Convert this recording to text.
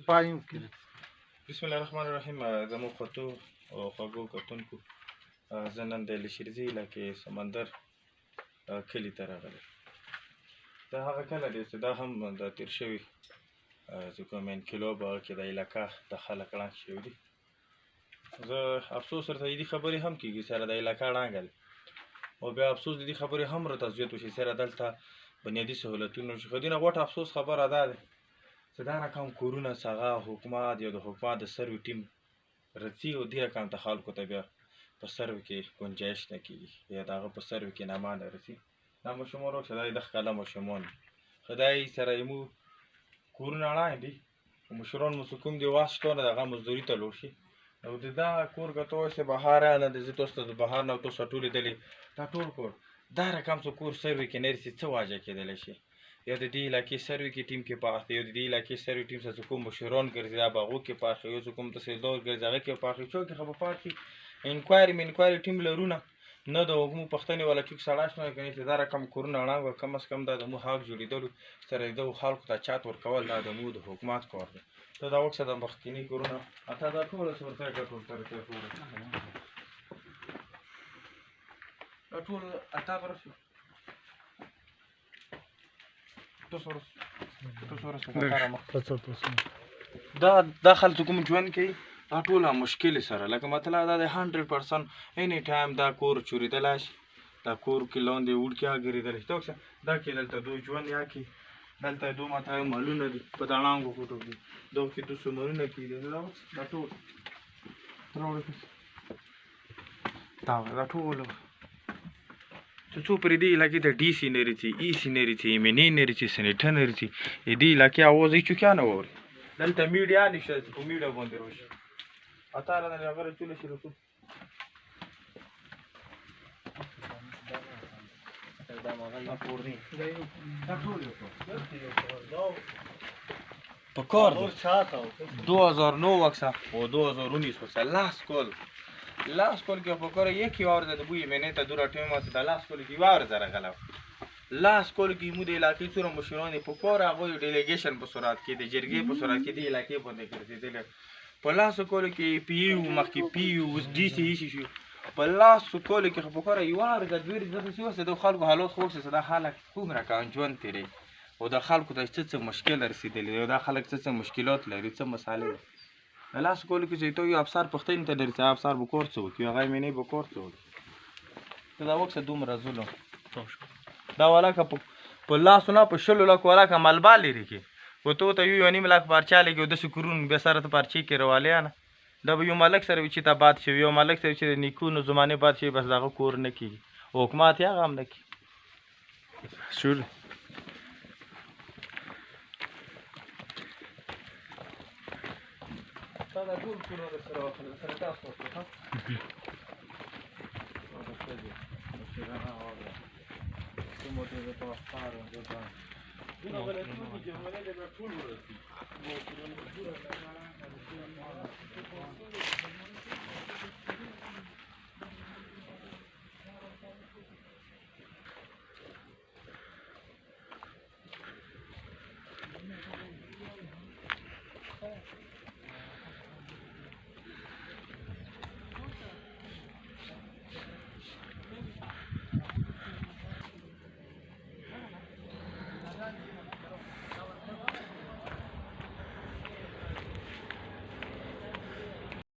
پایو کې. بسم الله الرحمن الرحیم. زموږ خوږو او خوږو کتونکو، زه نن د لشرزي علاقې سمندر کلي ته راغلی. دا هغه کلی دی چې دا هم د تېر شوي چې کوم انقلاب هغه کې د علاقه د خلک ړنګ شوي دي. زه افسوس ورته دې خبرې هم کېږي سره د علاقه ړنګه دی، او بیا افسوس د دې خبرې هم راته زیات وشي سره دلته بنیادي سهولتونه شي. خو دې نه غوټه افسوس خبره دا ده چې دا رقم کورونه چې هغه حکومت یا د حکومت د سروي ټیم رسي، او دې رقم ته خلکو ته بیا په سروي کې ګنجایش نه کېږي یا د هغه په سروي کې نامه نه رسي. دا ماشومان وروښه دا 10 کاله ماشومان دي، خدای سره زموږ کورونه ړنګ دي، مشران مو چې کوم دي واستونه د هغه مزدوري ته لوړ شي. او د دا کور که ته وایې بهار نه د زه تاسو ته د بهار نه تاسو ټول لیدلي دا ټول کور دا رقم چې کور سروي کې نه رسي څه واجه کېدلی شي؟ یا د دې علاقې سروي کې ټیم کې پاخ دی، یا د دې علاقې سروي ټیم څخه کوم مشران ګرځي دا به هغو کې پاخ وي، یو څه کوم تحصیلدار ګرځي هغه کې پاخ وي. چوک کې خو به پاک شي. انکوایري ټیم لرو نه د حکومت پښتنې والا چوک سړی شنه کنې چې دا رقم کورونه ړنګ وه، کم از کم دا د مو حق جوړېدلو سره د دغو خلکو ته چات ورکول دا د مو د حکومت کار دی. ته دا وکړه د مخکیني کورونه اته دا ټوله څه ورته کړه ټول طریقې دا ټول اته برسو دا خلک کوم ژوند کوي دا ټوله مشکل سره لکه مطلب دا د 100% اني ټایم دا کور چوریدلی شي، دا کور کې لاندې وړکي ګرېدلی شي. دا کې دلته دوی ژوند یا کې دلته دوه ماته مالونه دي په دا ړنګو کوټو کې دغه کې 200 مالونه کېدي. دا ټول دا ټول څو پرې دې علاقې ته ډي سي نه رسي، ای سي نه رسي، ایم ان اے نه رسي، سنیټر نه رسي. دې علاقې اواز هېڅ چوکیا نه واوري. دلته میډیا نشته چې په میډیا باندې راشي اتاره نه هغه چوله شي رسو په کار دی 2009 وکسه او 2019 وکسه لاس کول کې په کار یکی وار د بوی منې ته دوره ټیم واسه د لاس کول کې وار زره غلو لاس کول کې مو د علاقې څوره مشران په کار هغه ډیلیګیشن په صورت کې د جرګې په صورت کې د علاقې باندې ګرځېدل. په لاس کول کې پی یو مخکې پی یو ډي سي شي په لاس کول کې په کار یو وار د دوی د څه وسه د خلکو حالات خو څه د خلک کوم رقم ژوند تیری او د خلکو ته څه مشکل رسیدلی او د خلک څه مشکلات لري څه مسالې لاس کول کې چې ته یو افسر پښتون ته درځي افسر بکور څه وکي هغه مې نه بکور څه وکي دا وخت دومره ظلم دا ولاکه په لاس نه په شلو لاک ولاکه ملبا لري کې و ته یو نیم لاک پارچا لګي د سکرون به سره ته پارچې کې روالیا نه دا به یو ملک سره چې ته باد شي یو ملک سره چې نیکونو زمانه باد شي بس دغه کور نه کی حکومت یا غم نه کی شول دا ټول کورونه سره واخلل سره تاسو ته ها